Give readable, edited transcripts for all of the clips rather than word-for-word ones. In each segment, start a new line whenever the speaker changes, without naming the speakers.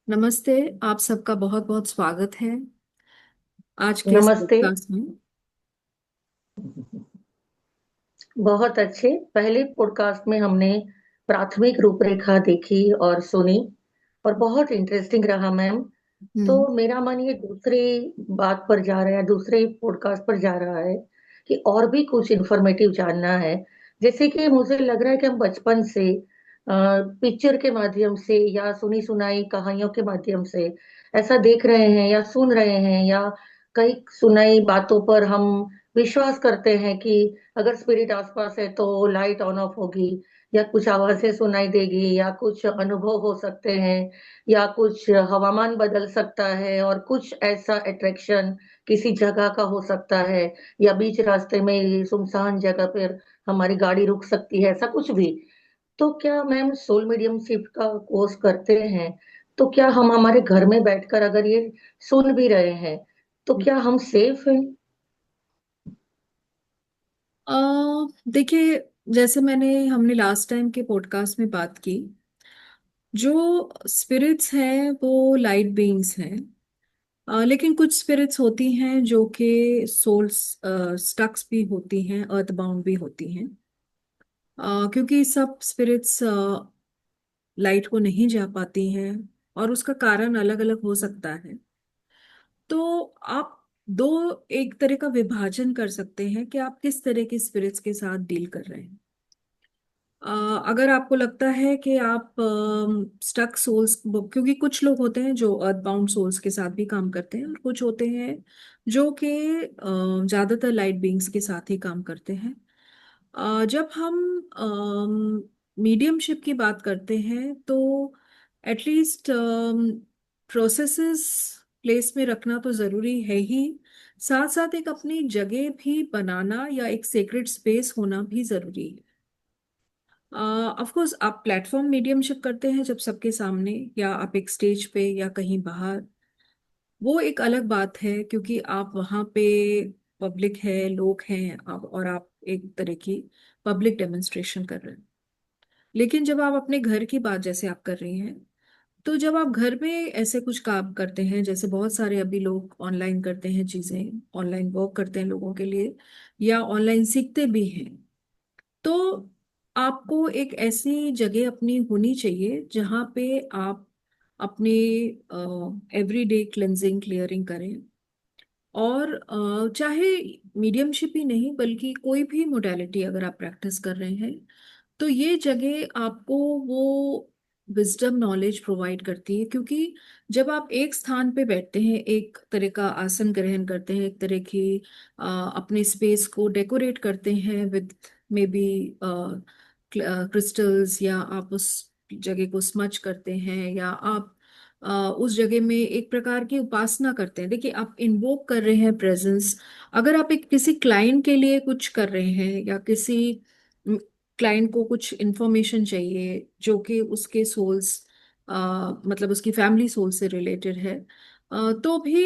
नमस्ते। आप सबका बहुत बहुत स्वागत है आज के इस
नमस्ते।
पॉडकास्ट में।
बहुत अच्छे। पहले पॉडकास्ट में हमने प्राथमिक रूपरेखा देखी और सुनी और बहुत इंटरेस्टिंग रहा मैम। तो
हम्म।
मेरा मन ये दूसरी बात पर जा रहा है, दूसरे पॉडकास्ट पर जा रहा है कि और भी कुछ इंफॉर्मेटिव जानना है। जैसे कि मुझे लग रहा है कि हम बचपन से पिक्चर के माध्यम से या सुनी सुनाई कहानियों के माध्यम से ऐसा देख रहे हैं या सुन रहे हैं, या कई सुनाई बातों पर हम विश्वास करते हैं कि अगर स्पिरिट आसपास है तो लाइट ऑन ऑफ होगी, या कुछ आवाजें सुनाई देगी, या कुछ अनुभव हो सकते हैं, या कुछ हवामान बदल सकता है, और कुछ ऐसा अट्रैक्शन किसी जगह का हो सकता है, या बीच रास्ते में सुनसान जगह पर हमारी गाड़ी रुक सकती है, ऐसा कुछ भी। तो क्या मैम सोल मीडियमशिप का कोर्स करते हैं, तो क्या हम हमारे घर में बैठकर अगर ये सुन भी रहे हैं तो क्या हम सेफ हैं?
अ देखिए, जैसे हमने लास्ट टाइम के पॉडकास्ट में बात की। जो स्पिरिट्स हैं वो लाइट बीइंग्स हैं। लेकिन कुछ स्पिरिट्स होती हैं जो कि सोल्स स्टक्स भी होती हैं, अर्थ बाउंड भी होती हैं। क्योंकि सब स्पिरिट्स लाइट को नहीं जा पाती हैं और उसका कारण अलग अलग हो सकता है। तो आप दो एक तरह का विभाजन कर सकते हैं कि आप किस तरह के स्पिरिट्स के साथ डील कर रहे हैं। अ, अगर आपको लगता है कि आप स्टक सोल्स, क्योंकि कुछ लोग होते हैं जो अर्थ बाउंड सोल्स के साथ भी काम करते हैं और कुछ होते हैं जो कि ज्यादातर लाइट बीइंग्स के साथ ही काम करते हैं। जब हम मीडियमशिप की बात करते हैं तो एटलीस्ट प्रोसेसेस प्लेस में रखना तो जरूरी है ही। साथ साथ एक अपनी जगह भी बनाना या एक सेक्रेट स्पेस होना भी जरूरी है। ऑफ कोर्स आप प्लेटफॉर्म मीडियमशिप करते हैं जब सबके सामने, या आप एक स्टेज पे या कहीं बाहर, वो एक अलग बात है क्योंकि आप वहाँ पे पब्लिक है, लोग हैं आप, और आप एक तरह की पब्लिक डेमोन्स्ट्रेशन कर रहे हैं। लेकिन जब आप अपने घर की बात जैसे आप कर रही हैं, तो जब आप घर में ऐसे कुछ काम करते हैं, जैसे बहुत सारे अभी लोग ऑनलाइन करते हैं चीजें, ऑनलाइन वर्क करते हैं लोगों के लिए, या ऑनलाइन सीखते भी हैं, तो आपको एक ऐसी जगह अपनी होनी चाहिए जहाँ पे आप अपने एवरीडे क्लेंजिंग क्लियरिंग करें। और चाहे मीडियमशिप ही नहीं बल्कि कोई भी मोडालिटी अगर आप प्रैक्टिस कर रहे हैं, तो ये जगह आपको वो विजडम नॉलेज प्रोवाइड करती है। क्योंकि जब आप एक स्थान पे बैठते हैं, एक तरह का आसन ग्रहण करते हैं, एक तरह की अपने स्पेस को डेकोरेट करते हैं विद मे बी क्रिस्टल्स, या आप उस जगह को स्मच करते हैं, या आप उस जगह में एक प्रकार की उपासना करते हैं। देखिए, आप इन्वोक कर रहे हैं प्रेजेंस। अगर आप एक किसी क्लाइंट के लिए कुछ कर रहे हैं, या किसी क्लाइंट को कुछ इंफॉर्मेशन चाहिए जो कि उसके सोल्स, मतलब उसकी फैमिली सोल से रिलेटेड है, तो भी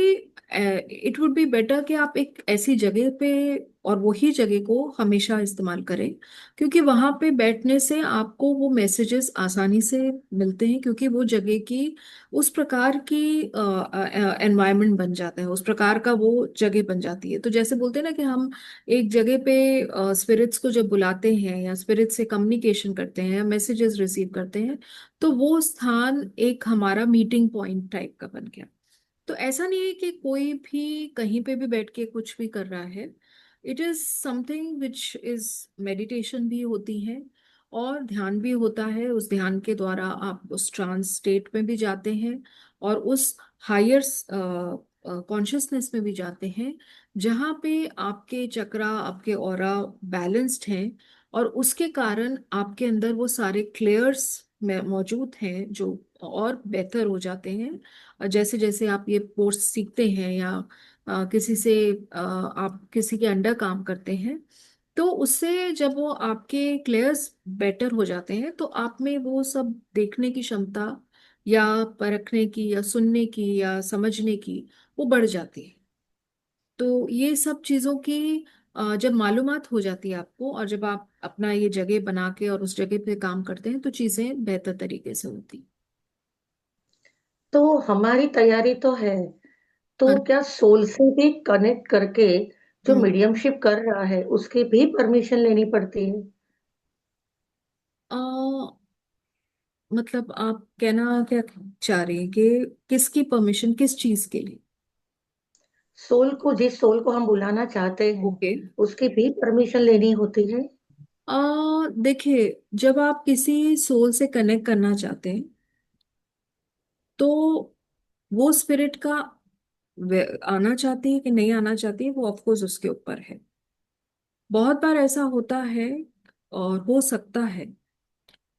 इट वुड बी बेटर कि आप एक ऐसी जगह पे, और वही जगह को हमेशा इस्तेमाल करें। क्योंकि वहां पे बैठने से आपको वो मैसेजेस आसानी से मिलते हैं, क्योंकि वो जगह की उस प्रकार की एनवायरनमेंट बन जाता है, उस प्रकार का वो जगह बन जाती है। तो जैसे बोलते हैं ना कि हम एक जगह पे स्पिरिट्स को जब बुलाते हैं या स्पिरिट से कम्युनिकेशन करते हैं या मैसेजेस रिसीव करते हैं, तो वो स्थान एक हमारा मीटिंग पॉइंट टाइप का बन गया। तो ऐसा नहीं है कि कोई भी कहीं पे भी बैठ के कुछ भी कर रहा है। It is something which is, meditation भी होती है और ध्यान भी होता है। उस ध्यान के द्वारा आप उस ट्रांस स्टेट में भी जाते हैं और उस हायर कॉन्शियसनेस में भी जाते हैं, जहाँ पे आपके चक्रा, आपके ऑरा बैलेंस्ड हैं, और उसके कारण आपके अंदर वो सारे क्लेयर्स मौजूद हैं जो और बेहतर हो जाते हैं। और जैसे जैसे आप ये कोर्स सीखते हैं, या किसी से आप किसी के अंडर काम करते हैं, तो उससे जब वो आपके क्लेयर्स बेटर हो जाते हैं तो आप में वो सब देखने की क्षमता, या परखने की, या सुनने की, या समझने की, वो बढ़ जाती है। तो ये सब चीज़ों की जब मालूमात हो जाती है आपको, और जब आप अपना ये जगह बना के और उस जगह पे काम करते हैं, तो चीज़ें बेहतर तरीके से होती हैं।
तो हमारी तैयारी तो है, तो
हाँ।
क्या सोल से भी कनेक्ट करके जो
हम्म।
मीडियमशिप कर रहा है उसकी भी परमिशन लेनी पड़ती है?
आ, मतलब आप कहना क्या चाह रही हैं कि किसकी परमिशन किस चीज के लिए?
सोल को, जिस सोल को हम बुलाना चाहते हैं,
ओके।
उसकी भी परमिशन लेनी होती है?
देखिए, जब आप किसी सोल से कनेक्ट करना चाहते हैं तो वो स्पिरिट का आना चाहती है कि नहीं आना चाहती है, वो ऑफकोर्स उसके ऊपर है। बहुत बार ऐसा होता है और हो सकता है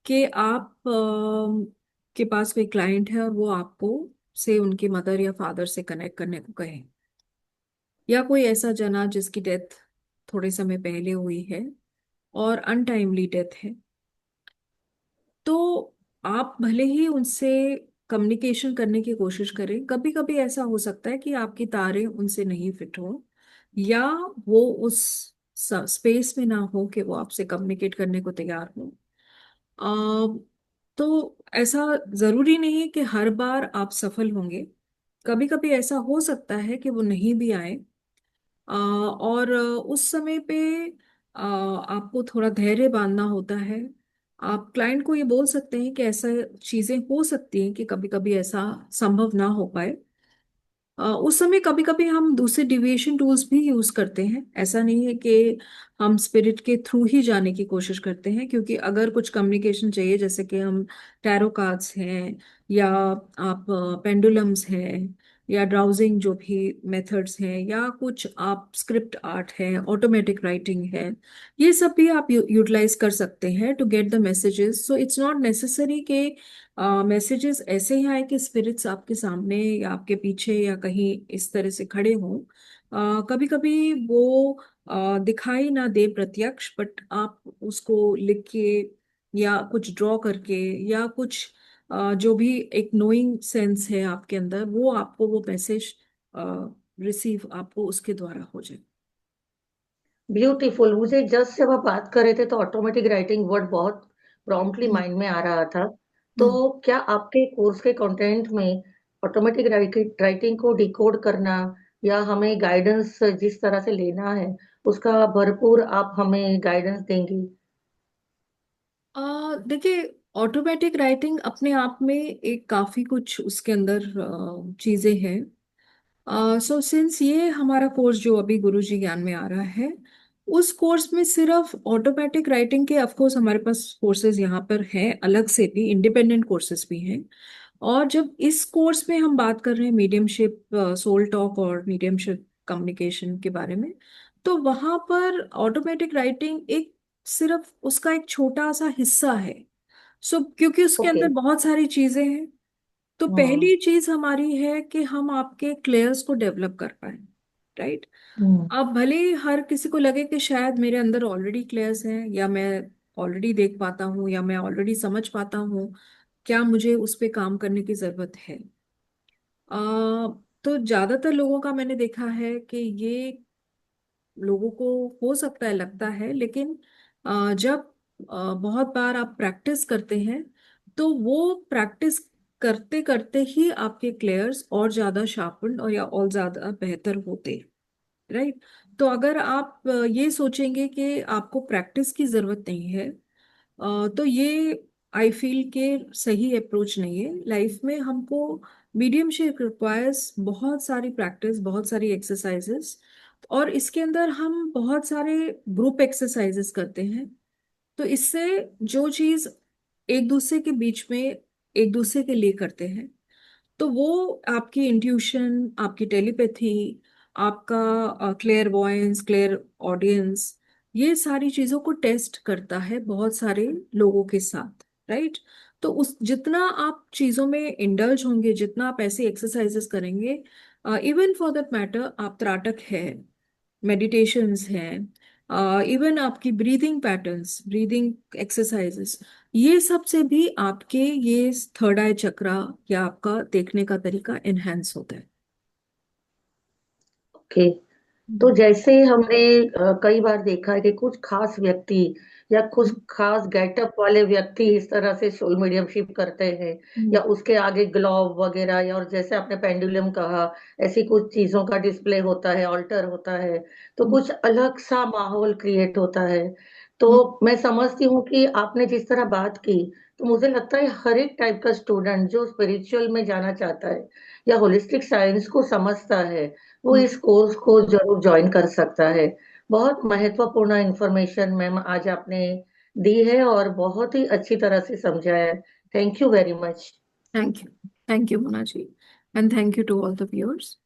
कि आप के पास कोई क्लाइंट है और वो आपको से उनकी मदर या फादर से कनेक्ट करने को कहे, या कोई ऐसा जना जिसकी डेथ थोड़े समय पहले हुई है और अनटाइमली डेथ है। तो आप भले ही उनसे कम्युनिकेशन करने की कोशिश करें, कभी कभी ऐसा हो सकता है कि आपकी तारें उनसे नहीं फिट हो, या वो उस स्पेस में ना हो कि वो आपसे कम्युनिकेट करने को तैयार हो। अ, तो ऐसा जरूरी नहीं है कि हर बार आप सफल होंगे। कभी कभी ऐसा हो सकता है कि वो नहीं भी आए। और उस समय पे आपको थोड़ा धैर्य बांधना होता है। आप क्लाइंट को ये बोल सकते हैं कि ऐसा चीजें हो सकती हैं कि कभी कभी ऐसा संभव ना हो पाए। उस समय कभी कभी हम दूसरे डिविएशन टूल्स भी यूज करते हैं। ऐसा नहीं है कि हम स्पिरिट के थ्रू ही जाने की कोशिश करते हैं, क्योंकि अगर कुछ कम्युनिकेशन चाहिए, जैसे कि हम टैरो कार्ड्स हैं, या आप पेंडुलम्स हैं, या ड्राउजिंग जो भी मेथड्स हैं, या कुछ आप स्क्रिप्ट आर्ट है, ऑटोमेटिक राइटिंग है, ये सब भी आप यूटिलाइज कर सकते हैं to get the messages. So it's not necessary कि मैसेजेस ऐसे ही आए कि स्पिरिट्स आपके सामने या आपके पीछे या कहीं इस तरह से खड़े हों। कभी कभी वो दिखाई ना दे प्रत्यक्ष, बट आप उसको लिख के या कुछ ड्रॉ करके या कुछ जो भी एक नोइंग सेंस है आपके अंदर, वो आपको वो मैसेज रिसीव आपको उसके द्वारा हो जाए।
ब्यूटीफुल। मुझे जस्ट जब आप बात कर रहे थे तो ऑटोमेटिक राइटिंग वर्ड बहुत प्रॉम्प्टली
हम्म।
माइंड में आ रहा था। तो
हम्म।
क्या आपके कोर्स के कंटेंट में ऑटोमेटिक राइटिंग को डिकोड करना या हमें गाइडेंस जिस तरह से लेना है उसका भरपूर आप हमें गाइडेंस देंगी?
देखिए, ऑटोमेटिक राइटिंग अपने आप में एक काफी कुछ उसके अंदर चीजें हैं। सो सिंस ये हमारा कोर्स जो अभी गुरुजी ज्ञान में आ रहा है, उस कोर्स में सिर्फ ऑटोमेटिक राइटिंग के ऑफ कोर्स हमारे पास कोर्सेज यहाँ पर हैं, अलग से भी इंडिपेंडेंट कोर्सेज भी हैं। और जब इस कोर्स में हम बात कर रहे हैं मीडियमशिप, सोल टॉक और मीडियमशिप कम्युनिकेशन के बारे में, तो वहां पर ऑटोमेटिक राइटिंग एक सिर्फ उसका एक छोटा सा हिस्सा है। सो क्योंकि उसके
ओके।
अंदर बहुत सारी चीजें हैं। तो
हम्म।
पहली चीज हमारी है कि हम आपके क्लेयर्स को डेवलप कर पाए। राइट।
हम्म।
अब भले ही हर किसी को लगे कि शायद मेरे अंदर ऑलरेडी क्लेयर्स हैं, या मैं ऑलरेडी देख पाता हूँ, या मैं ऑलरेडी समझ पाता हूँ, क्या मुझे उस पे काम करने की जरूरत है? आ, तो ज्यादातर लोगों का मैंने देखा है कि ये लोगों को हो सकता है लगता है, लेकिन जब बहुत बार आप प्रैक्टिस करते हैं तो वो प्रैक्टिस करते करते ही आपके क्लेयर्स और ज्यादा शार्पन और या और ज्यादा बेहतर होते। राइट। तो अगर आप ये सोचेंगे कि आपको प्रैक्टिस की जरूरत नहीं है, तो ये आई फील के सही अप्रोच नहीं है। लाइफ में हमको मीडियमशिप रिक्वायर्स बहुत सारी प्रैक्टिस, बहुत सारी एक्सरसाइजेस, और इसके अंदर हम बहुत सारे ग्रुप एक्सरसाइजेस करते हैं। तो इससे जो चीज एक दूसरे के बीच में एक दूसरे के लिए करते हैं, तो वो आपकी इंट्यूशन, आपकी टेलीपैथी, आपका क्लियर वॉयंस, क्लियर ऑडियंस, ये सारी चीजों को टेस्ट करता है बहुत सारे लोगों के साथ। राइट। तो उस जितना आप चीजों में इंडल्ज होंगे, जितना आप ऐसे एक्सरसाइजेस करेंगे, इवन फॉर दैट मैटर आप त्राटक है, मेडिटेशंस हैं, इवन आपकी ब्रीदिंग पैटर्न्स, ब्रीदिंग एक्सरसाइजेस, ये सब से भी आपके ये थर्ड आई चक्रा या आपका देखने का तरीका एनहेंस होता है।
ओके। तो
हम्म।
जैसे हमने कई बार देखा है कि कुछ खास व्यक्ति या कुछ खास गेटअप वाले व्यक्ति इस तरह से सोल मीडियमशिप करते हैं, या
हम्म।
उसके आगे ग्लोव वगैरह, या और जैसे आपने पेंडुलम कहा, ऐसी कुछ चीजों का डिस्प्ले होता है, ऑल्टर होता है, तो
हम्म।
कुछ अलग सा माहौल क्रिएट होता है।
हम्म।
तो मैं समझती हूँ कि आपने जिस तरह बात की, तो मुझे लगता है हर एक टाइप का स्टूडेंट जो स्पिरिचुअल में जाना चाहता है या होलिस्टिक साइंस को समझता है, वो
हम्म।
इस कोर्स को जरूर ज्वाइन कर सकता है। बहुत महत्वपूर्ण इंफॉर्मेशन मैम आज आपने दी है और बहुत ही अच्छी तरह से समझाया है। Thank you very much.
Thank you. Thank you Mona ji. And thank you to all the viewers.